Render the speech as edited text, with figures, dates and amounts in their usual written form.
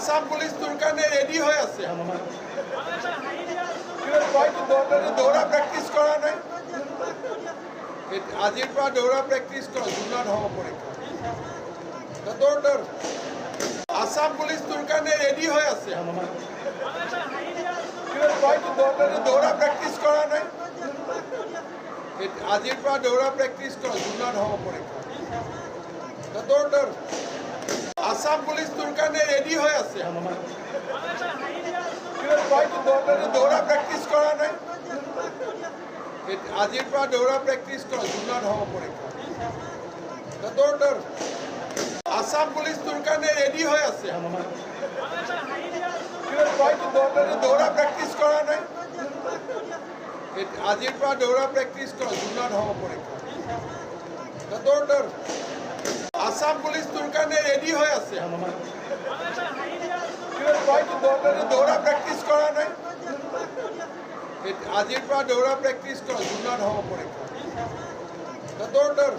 Assam police তোৰ কাৰণে ready হয়ে আছে। দৌড়া প্ৰ্যাকটিস কৰা নাই, আজিৰ পৰা দৌৰা প্ৰেক্টিছ কৰ, জুনত হ'ব পৰীক্ষা। দৌৰ দৌৰ। আসাম পুলিচ তোৰ কাৰণে ৰেডি হৈ আছে। দৌৰা প্ৰেক্টিছ কৰা নাই, আজিৰ পৰা দৌৰা প্ৰেক্টিছ কৰ, জুনত হ'ব পৰীক্ষা। দৌৰ দৌৰ। আসাম পুলিচ তোৰ কাৰণে ৰেডি হৈ আছে। দৌৰা প্ৰেক্টিছ কৰা নাই, আজিৰ পৰা দৌৰা প্ৰেক্টিছ কৰ, জুনত হ'ব পৰীক্ষা। দৌৰ দৌৰ। আসাম পুলিচ তোৰ কাৰণে ৰেডি হৈ আছে। দৌৰা প্ৰেক্টিছ কৰা নাই, আজিৰ পৰা দৌৰা প্ৰেক্টিছ কৰ, জুনত হ'ব পৰীক্ষা। দৌৰ দৌৰ। আসাম পুলিচ তোৰ কাৰণে ৰেডি হৈ আছে। দৌৰা প্ৰেক্টিছ কৰা নাই, আজিৰ পৰা দৌৰা প্ৰেক্টিছ কৰ, জুনত হ'ব পৰীক্ষা। দৌৰ দৌৰ।